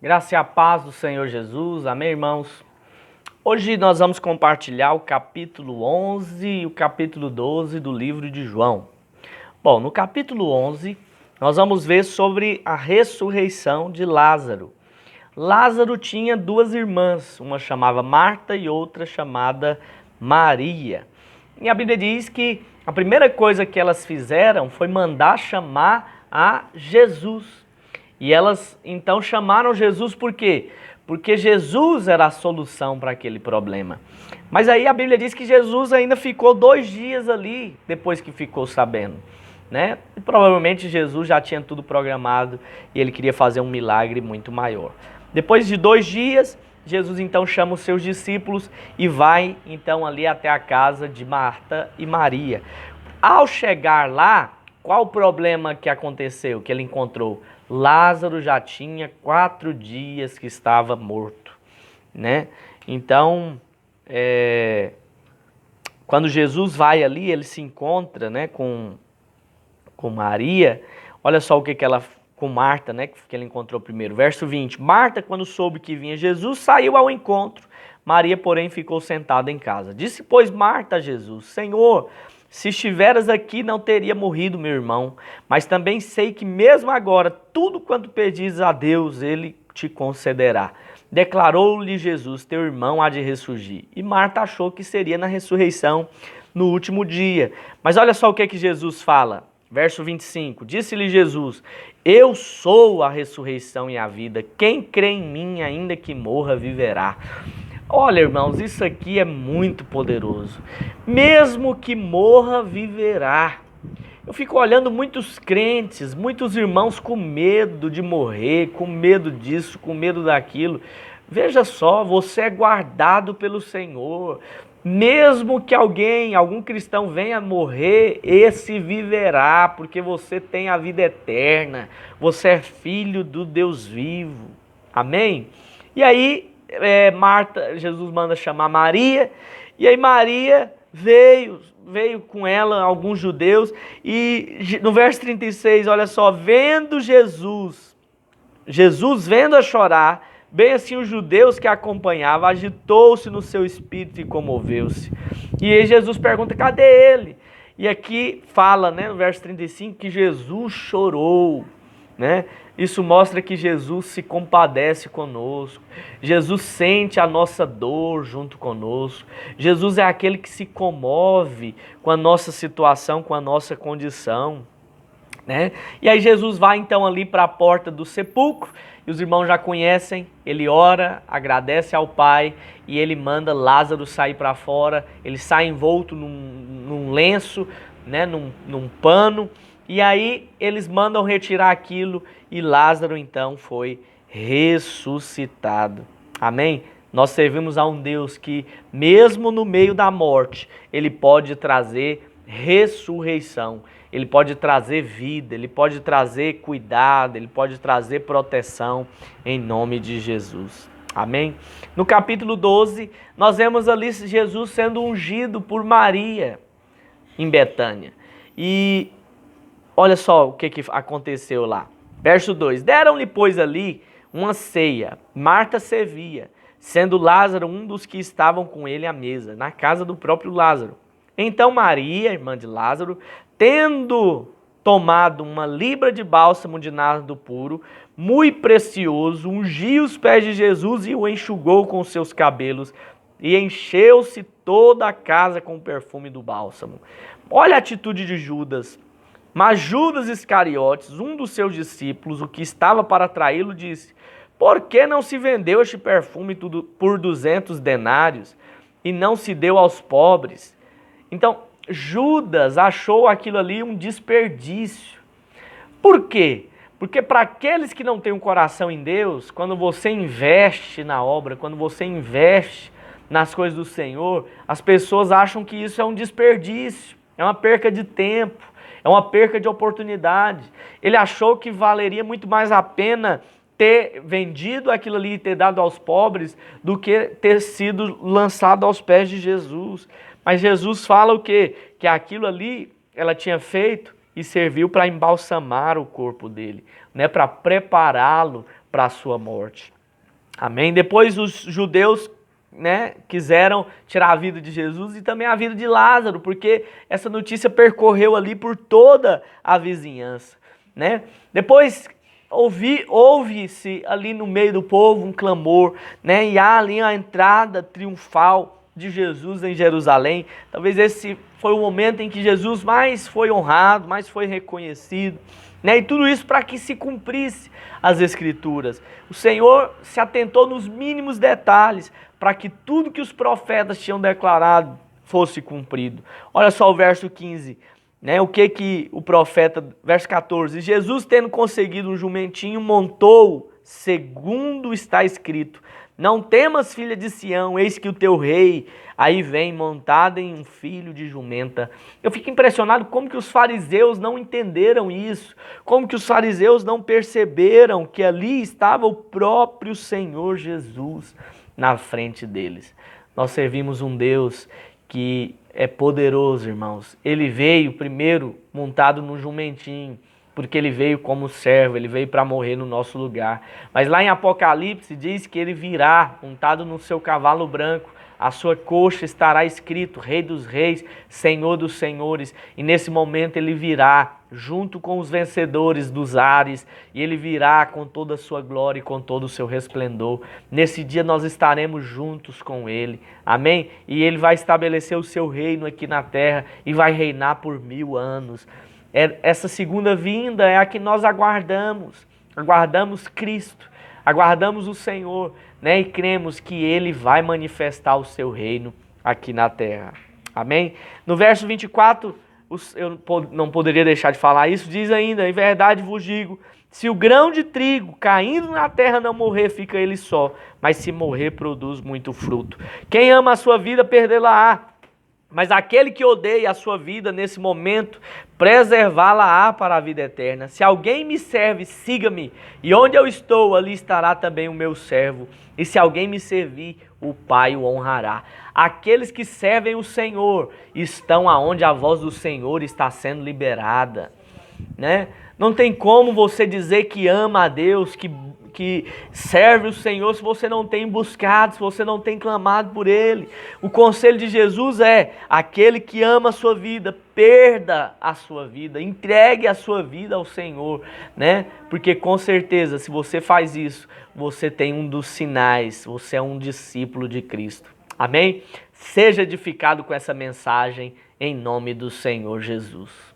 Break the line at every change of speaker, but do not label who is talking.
Graça e a paz do Senhor Jesus, amém, irmãos? Hoje nós vamos compartilhar o capítulo 11 e o capítulo 12 do livro de João. Bom, no capítulo 11, nós vamos ver sobre a ressurreição de Lázaro. Lázaro tinha duas irmãs, uma chamava Marta e outra chamada Maria. E a Bíblia diz que a primeira coisa que elas fizeram foi mandar chamar a Jesus. E elas então chamaram Jesus por quê? Porque Jesus era a solução para aquele problema. Mas aí a Bíblia diz que Jesus ainda ficou 2 dias ali, depois que ficou sabendo, né? E provavelmente Jesus já tinha tudo programado e ele queria fazer um milagre muito maior. Depois de 2 dias, Jesus então chama os seus discípulos e vai então ali até a casa de Marta e Maria. Ao chegar lá, qual o problema que aconteceu, que ele encontrou? Lázaro já tinha 4 dias que estava morto, né? Então, quando Jesus vai ali, ele se encontra, né, com Maria. Olha só o que ela, com Marta, né, que ele encontrou primeiro. Verso 20. Marta, quando soube que vinha Jesus, saiu ao encontro. Maria, porém, ficou sentada em casa. Disse, pois, Marta a Jesus, Senhor, se estiveras aqui, não teria morrido meu irmão, mas também sei que mesmo agora, tudo quanto pedis a Deus, Ele te concederá. Declarou-lhe Jesus, teu irmão há de ressurgir. E Marta achou que seria na ressurreição no último dia. Mas olha só o que Jesus fala, verso 25, disse-lhe Jesus, eu sou a ressurreição e a vida, quem crê em mim, ainda que morra, viverá. Olha, irmãos, isso aqui é muito poderoso. Mesmo que morra, viverá. Eu fico olhando muitos crentes, muitos irmãos com medo de morrer, com medo disso, com medo daquilo. Veja só, você é guardado pelo Senhor. Mesmo que algum cristão venha morrer, esse viverá, porque você tem a vida eterna. Você é filho do Deus vivo. Amém? E aí, Jesus manda chamar Maria, e aí Maria veio com ela alguns judeus, e no verso 36, olha só, vendo Jesus vendo a chorar, bem assim os judeus que a acompanhavam, agitou-se no seu espírito e comoveu-se. E aí Jesus pergunta, cadê ele? E aqui fala, né, no verso 35, que Jesus chorou, né? Isso mostra que Jesus se compadece conosco. Jesus sente a nossa dor junto conosco. Jesus é aquele que se comove com a nossa situação, com a nossa condição, né? E aí Jesus vai então ali para a porta do sepulcro, e os irmãos já conhecem, ele ora, agradece ao Pai, e ele manda Lázaro sair para fora, ele sai envolto num lenço, né, num pano, e aí eles mandam retirar aquilo, e Lázaro então foi ressuscitado. Amém? Nós servimos a um Deus que, mesmo no meio da morte, Ele pode trazer ressurreição, Ele pode trazer vida, Ele pode trazer cuidado, Ele pode trazer proteção em nome de Jesus. Amém? No capítulo 12, nós vemos ali Jesus sendo ungido por Maria em Betânia. E olha só o que aconteceu lá. Verso 2. Deram-lhe, pois, ali uma ceia. Marta servia, sendo Lázaro um dos que estavam com ele à mesa, na casa do próprio Lázaro. Então Maria, irmã de Lázaro, tendo tomado uma libra de bálsamo de nardo puro, muito precioso, ungiu os pés de Jesus e o enxugou com seus cabelos, e encheu-se toda a casa com o perfume do bálsamo. Olha a atitude de Judas. Mas Judas Iscariotes, um dos seus discípulos, o que estava para traí-lo, disse, por que não se vendeu este perfume por 200 denários e não se deu aos pobres? Então, Judas achou aquilo ali um desperdício. Por quê? Porque para aqueles que não têm um coração em Deus, quando você investe na obra, quando você investe nas coisas do Senhor, as pessoas acham que isso é um desperdício, é uma perca de tempo, é uma perca de oportunidade. Ele achou que valeria muito mais a pena ter vendido aquilo ali e ter dado aos pobres do que ter sido lançado aos pés de Jesus. Mas Jesus fala o quê? Que aquilo ali ela tinha feito e serviu para embalsamar o corpo dele, né? Para prepará-lo para a sua morte. Amém? Depois os judeus, né, quiseram tirar a vida de Jesus e também a vida de Lázaro, porque essa notícia percorreu ali por toda a vizinhança, né? Depois ouve-se ali no meio do povo um clamor, né? E há ali a entrada triunfal de Jesus em Jerusalém. Talvez esse foi o momento em que Jesus mais foi honrado, mais foi reconhecido, né? E tudo isso para que se cumprisse as Escrituras. O Senhor se atentou nos mínimos detalhes para que tudo que os profetas tinham declarado fosse cumprido. Olha só o verso 15. Né, o que o profeta, verso 14, Jesus tendo conseguido um jumentinho, montou, segundo está escrito, não temas, filha de Sião, eis que o teu rei aí vem montado em um filho de jumenta. Eu fico impressionado como que os fariseus não entenderam isso, como que os fariseus não perceberam que ali estava o próprio Senhor Jesus na frente deles. Nós servimos um Deus que é poderoso, irmãos. Ele veio primeiro montado num jumentinho, porque ele veio como servo, ele veio para morrer no nosso lugar. Mas lá em Apocalipse diz que ele virá montado no seu cavalo branco, a sua coxa estará escrito Rei dos Reis, Senhor dos Senhores, e nesse momento ele virá junto com os vencedores dos ares, e ele virá com toda a sua glória e com todo o seu resplendor. Nesse dia nós estaremos juntos com ele, amém? E ele vai estabelecer o seu reino aqui na terra e vai reinar por 1000 anos. Essa segunda vinda é a que nós aguardamos Cristo, aguardamos o Senhor, né? E cremos que Ele vai manifestar o seu reino aqui na terra. Amém? No verso 24, eu não poderia deixar de falar isso, diz ainda, em verdade vos digo, se o grão de trigo caindo na terra não morrer, fica ele só, mas se morrer, produz muito fruto. Quem ama a sua vida, perdê-la-á. Mas aquele que odeia a sua vida nesse momento, preservá-la-á para a vida eterna. Se alguém me serve, siga-me, e onde eu estou, ali estará também o meu servo. E se alguém me servir, o Pai o honrará. Aqueles que servem o Senhor estão aonde a voz do Senhor está sendo liberada, né? Não tem como você dizer que ama a Deus, que serve o Senhor, se você não tem buscado, se você não tem clamado por Ele. O conselho de Jesus é, aquele que ama a sua vida, perda a sua vida, entregue a sua vida ao Senhor, né? Porque com certeza, se você faz isso, você tem um dos sinais, você é um discípulo de Cristo. Amém? Seja edificado com essa mensagem, em nome do Senhor Jesus.